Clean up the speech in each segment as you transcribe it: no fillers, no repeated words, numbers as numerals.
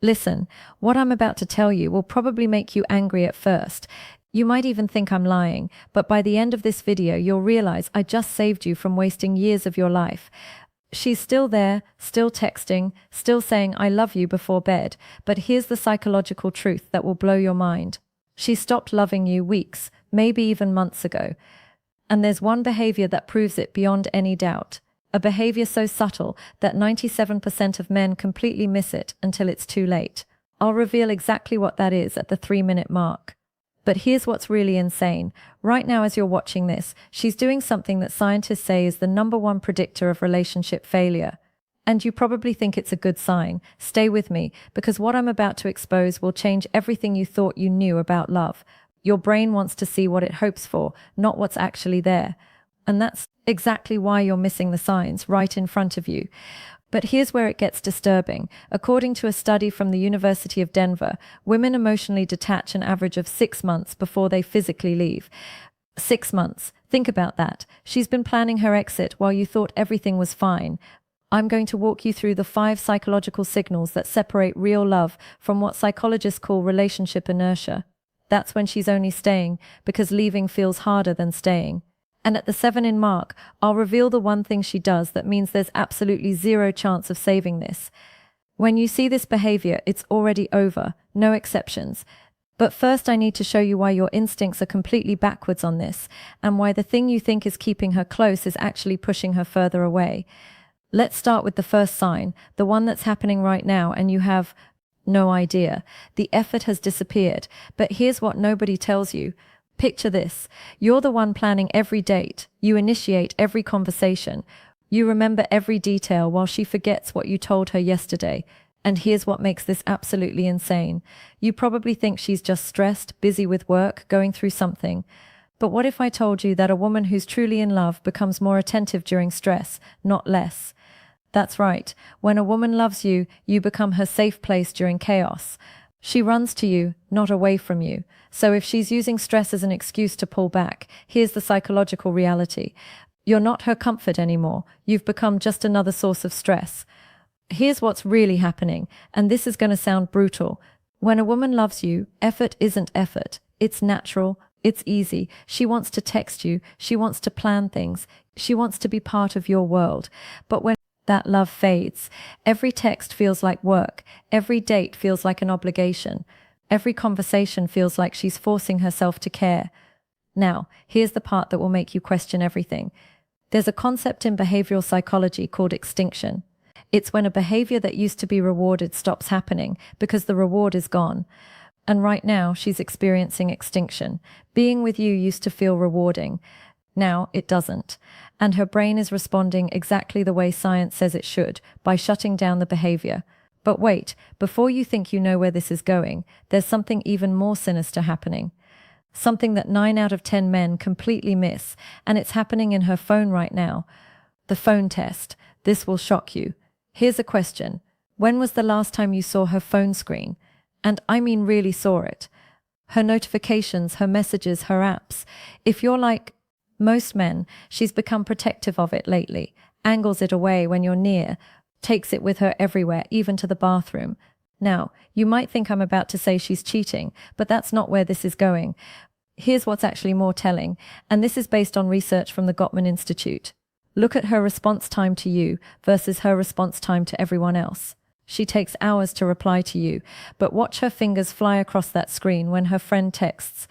Listen, what I'm about to tell you will probably make you angry at first. You might even think I'm lying, but by the end of this video, you'll realize I just saved you from wasting years of your life. She's still there, still texting, still saying I love you before bed, but here's the psychological truth that will blow your mind. She stopped loving you weeks, maybe even months ago. And there's one behavior that proves it beyond any doubt. A behavior so subtle that 97% of men completely miss it until it's too late. I'll reveal exactly what that is at the 3-minute mark. But here's what's really insane. Right now, as you're watching this, she's doing something that scientists say is the #1 predictor of relationship failure. And you probably think it's a good sign. Stay with me, because what I'm about to expose will change everything you thought you knew about love. Your brain wants to see what it hopes for, not what's actually there. And that's exactly why you're missing the signs right in front of you. But here's where it gets disturbing. According to a study from the University of Denver, women emotionally detach an average of 6 months before they physically leave. 6 months. Think about that. She's been planning her exit while you thought everything was fine. I'm going to walk you through the 5 psychological signals that separate real love from what psychologists call relationship inertia. That's when she's only staying because leaving feels harder than staying. And at the 7-in mark, I'll reveal the one thing she does that means there's absolutely zero chance of saving this. When you see this behavior, it's already over, no exceptions. But first I need to show you why your instincts are completely backwards on this, and why the thing you think is keeping her close is actually pushing her further away. Let's start with the first sign, the one that's happening right now, and you have no idea. The effort has disappeared, but here's what nobody tells you. Picture this. You're the one planning every date. You initiate every conversation. You remember every detail while she forgets what you told her yesterday. And here's what makes this absolutely insane. You probably think she's just stressed, busy with work, going through something. But what if I told you that a woman who's truly in love becomes more attentive during stress, not less? That's right. When a woman loves you, you become her safe place during chaos. She runs to you, not away from you. So if she's using stress as an excuse to pull back, here's the psychological reality. You're not her comfort anymore. You've become just another source of stress. Here's what's really happening, and this is going to sound brutal. When a woman loves you, effort isn't effort. It's natural. It's easy. She wants to text you. She wants to plan things. She wants to be part of your world. But when that love fades, every text feels like work. Every date feels like an obligation. Every conversation feels like she's forcing herself to care. Now, here's the part that will make you question everything. There's a concept in behavioral psychology called extinction. It's when a behavior that used to be rewarded stops happening because the reward is gone. And right now, she's experiencing extinction. Being with you used to feel rewarding. Now it doesn't. And her brain is responding exactly the way science says it should, by shutting down the behavior. But wait, before you think you know where this is going, there's something even more sinister happening. Something that 9 out of 10 men completely miss, and it's happening in her phone right now. The phone test. This will shock you. Here's a question. When was the last time you saw her phone screen? And I mean really saw it. Her notifications, her messages, her apps. If you're like most men, she's become protective of it lately, angles it away when you're near, takes it with her everywhere, even to the bathroom. Now, you might think I'm about to say she's cheating, but that's not where this is going. Here's what's actually more telling, and this is based on research from the Gottman Institute. Look at her response time to you versus her response time to everyone else. She takes hours to reply to you, but watch her fingers fly across that screen when her friend texts.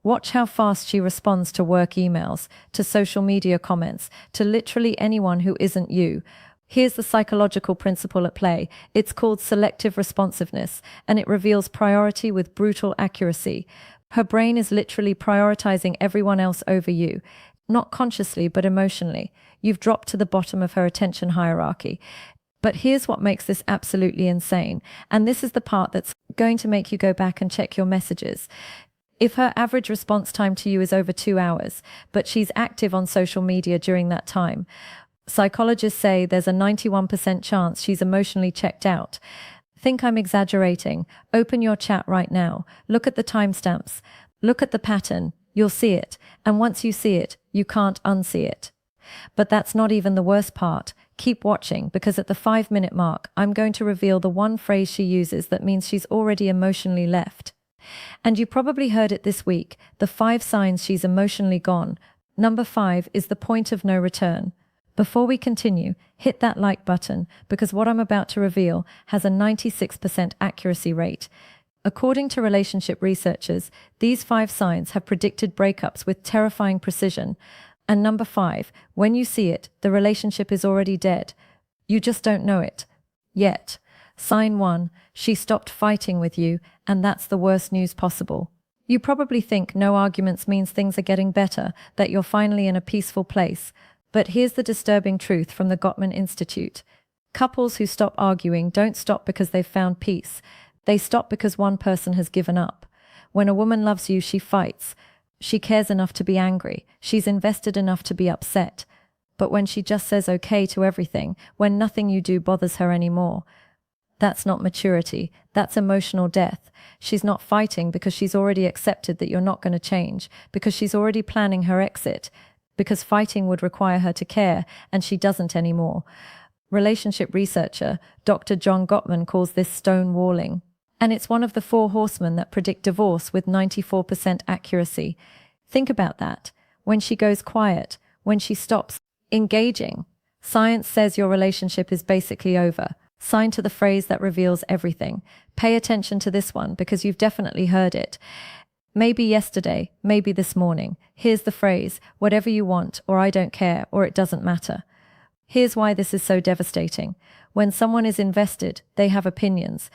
Watch how fast she responds to work emails, to social media comments, to literally anyone who isn't you. Here's the psychological principle at play. It's called selective responsiveness, and it reveals priority with brutal accuracy. Her brain is literally prioritizing everyone else over you, not consciously but emotionally. You've dropped to the bottom of her attention hierarchy. But here's what makes this absolutely insane, and this is the part that's going to make you go back and check your messages. If her average response time to you is over 2 hours, but she's active on social media during that time, psychologists say there's a 91% chance she's emotionally checked out. Think I'm exaggerating? Open your chat right now. Look at the timestamps. Look at the pattern. You'll see it. And once you see it, you can't unsee it. But that's not even the worst part. Keep watching, because at the 5-minute mark, I'm going to reveal the one phrase she uses that means she's already emotionally left. And you probably heard it this week, the 5 signs she's emotionally gone. Number 5 is the point of no return. Before we continue, hit that like button, because what I'm about to reveal has a 96% accuracy rate. According to relationship researchers, these 5 signs have predicted breakups with terrifying precision. And number 5, when you see it, the relationship is already dead. You just don't know it. Yet. Sign 1, she stopped fighting with you, and that's the worst news possible. You probably think no arguments means things are getting better, that you're finally in a peaceful place. But here's the disturbing truth from the Gottman Institute. Couples who stop arguing don't stop because they've found peace. They stop because one person has given up. When a woman loves you, she fights. She cares enough to be angry. She's invested enough to be upset. But when she just says okay to everything, when nothing you do bothers her anymore, that's not maturity. That's emotional death. She's not fighting because she's already accepted that you're not going to change, because she's already planning her exit, because fighting would require her to care, and she doesn't anymore. Relationship researcher Dr. John Gottman calls this stonewalling. And it's one of the 4 horsemen that predict divorce with 94% accuracy. Think about that. When she goes quiet, when she stops engaging, science says your relationship is basically over. Sign to the phrase that reveals everything. Pay attention to this one, because you've definitely heard it. Maybe yesterday, maybe this morning. Here's the phrase, whatever you want, or I don't care, or it doesn't matter. Here's why this is so devastating. When someone is invested, they have opinions.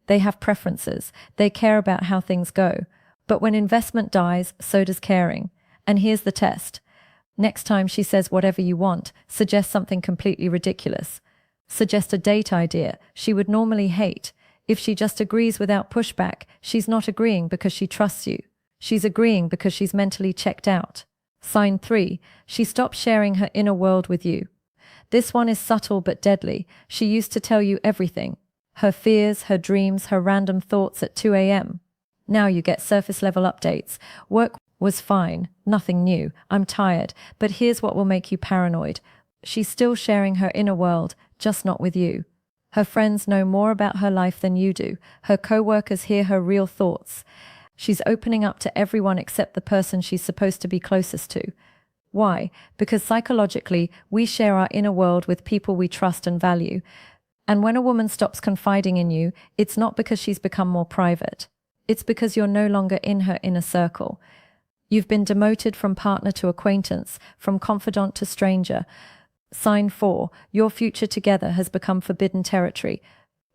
They have preferences. They care about how things go. But when investment dies, so does caring. And here's the test. Next time she says whatever you want, suggest something completely ridiculous. Suggest a date idea she would normally hate. If she just agrees without pushback, she's not agreeing because she trusts you. She's agreeing because she's mentally checked out. Sign 3, she stops sharing her inner world with you. This one is subtle but deadly. She used to tell you everything. Her fears, her dreams, her random thoughts at 2 a.m. Now you get surface-level updates. Work was fine, nothing new, I'm tired, but here's what will make you paranoid. She's still sharing her inner world, just not with you. Her friends know more about her life than you do. Her co-workers hear her real thoughts. She's opening up to everyone except the person she's supposed to be closest to. Why? Because psychologically, we share our inner world with people we trust and value. And when a woman stops confiding in you, it's not because she's become more private. It's because you're no longer in her inner circle. You've been demoted from partner to acquaintance, from confidant to stranger. Sign 4, your future together has become forbidden territory.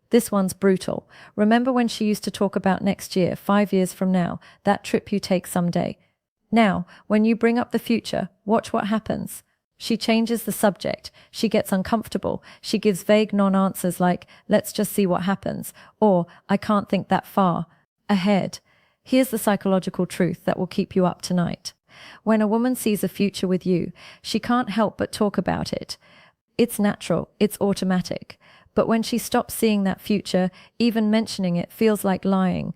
This one's brutal. Remember when she used to talk about next year, 5 years from now, that trip you take someday? Now, when you bring up the future, watch what happens. She changes the subject. She gets uncomfortable. She gives vague non-answers like, let's just see what happens, or I can't think that far ahead. Here's the psychological truth that will keep you up tonight. When a woman sees a future with you, she can't help but talk about it. It's natural, it's automatic. But when she stops seeing that future, even mentioning it feels like lying.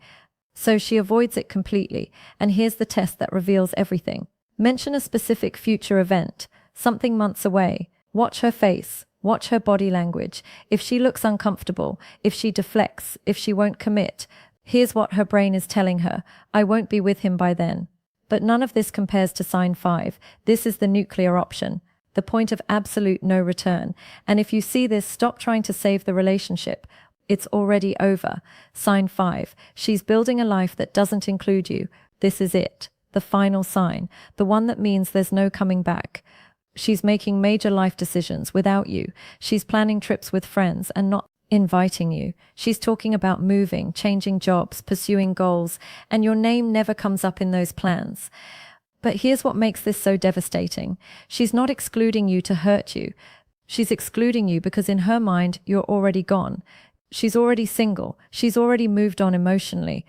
So she avoids it completely. And here's the test that reveals everything. Mention a specific future event, something months away. Watch her face, watch her body language. If she looks uncomfortable, if she deflects, if she won't commit, here's what her brain is telling her: I won't be with him by then. But none of this compares to sign 5. This is the nuclear option, the point of absolute no return. And if you see this, stop trying to save the relationship. It's already over. Sign 5. She's building a life that doesn't include you. This is it. The final sign. The one that means there's no coming back. She's making major life decisions without you. She's planning trips with friends and not inviting you. She's talking about moving, changing jobs, pursuing goals, and your name never comes up in those plans. But here's what makes this so devastating. She's not excluding you to hurt you. She's excluding you because in her mind, you're already gone. She's already single. She's already moved on emotionally.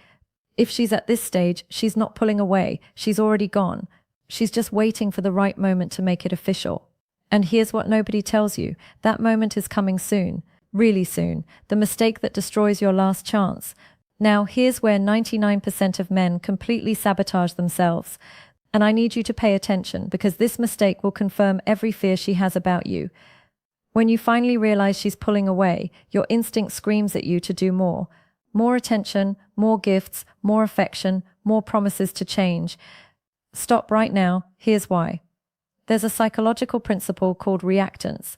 If she's at this stage, she's not pulling away. She's already gone. She's just waiting for the right moment to make it official. And here's what nobody tells you. That moment is coming soon. Really soon. The mistake that destroys your last chance. Now, here's where 99% of men completely sabotage themselves. And I need you to pay attention, because this mistake will confirm every fear she has about you. When you finally realize she's pulling away, your instinct screams at you to do more. More attention, more gifts, more affection, more promises to change. Stop right now. Here's why. There's a psychological principle called reactance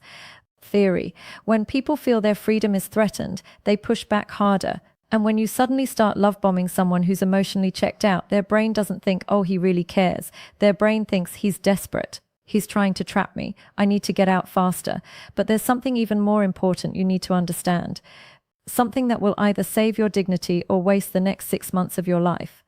theory. When people feel their freedom is threatened, they push back harder. And when you suddenly start love bombing someone who's emotionally checked out, their brain doesn't think, oh, he really cares. Their brain thinks he's desperate. He's trying to trap me. I need to get out faster. But there's something even more important you need to understand. Something that will either save your dignity or waste the next 6 months of your life.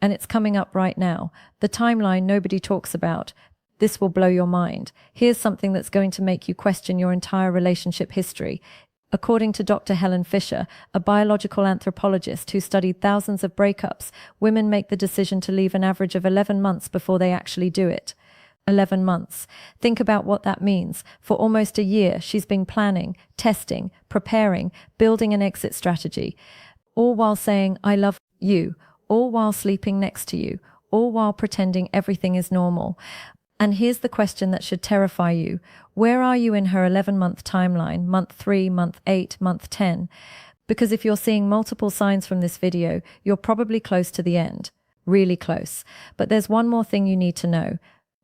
And it's coming up right now. The timeline nobody talks about. This will blow your mind. Here's something that's going to make you question your entire relationship history. According to Dr. Helen Fisher, a biological anthropologist who studied thousands of breakups, women make the decision to leave an average of 11 months before they actually do it. 11 months. Think about what that means. For almost a year, she's been planning, testing, preparing, building an exit strategy, all while saying, I love you, all while sleeping next to you, all while pretending everything is normal. And here's the question that should terrify you. Where are you in her 11-month timeline? Month 3, month 8, month 10? Because if you're seeing multiple signs from this video, you're probably close to the end. Really close. But there's one more thing you need to know.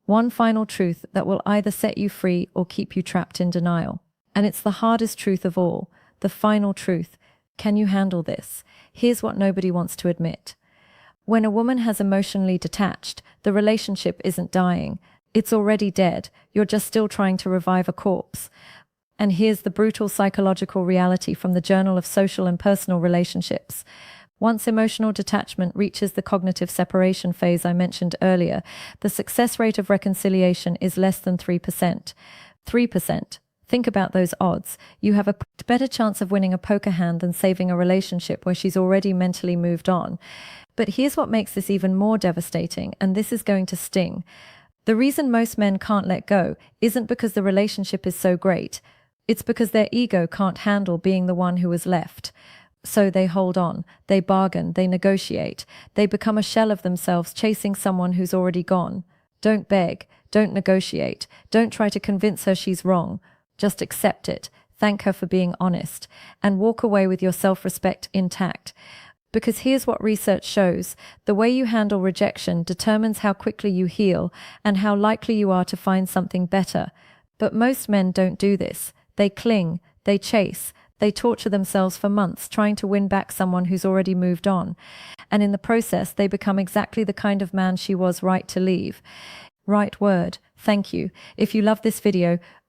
One final truth that will either set you free or keep you trapped in denial. And it's the hardest truth of all. The final truth. Can you handle this? Here's what nobody wants to admit. When a woman has emotionally detached, the relationship isn't dying. It's already dead. You're just still trying to revive a corpse. And here's the brutal psychological reality from the Journal of Social and Personal Relationships. Once emotional detachment reaches the cognitive separation phase I mentioned earlier, the success rate of reconciliation is less than 3%. 3%. Think about those odds. You have a better chance of winning a poker hand than saving a relationship where she's already mentally moved on. But here's what makes this even more devastating, and this is going to sting. The reason most men can't let go isn't because the relationship is so great. It's because their ego can't handle being the one who is left. So they hold on, they bargain, they negotiate. They become a shell of themselves chasing someone who's already gone. Don't beg, don't negotiate, don't try to convince her she's wrong. Just accept it, thank her for being honest, and walk away with your self-respect intact. Because here's what research shows. The way you handle rejection determines how quickly you heal and how likely you are to find something better. But most men don't do this. They cling, they chase, they torture themselves for months trying to win back someone who's already moved on. And in the process, they become exactly the kind of man she was right to leave. Right word. Thank you. If you love this video,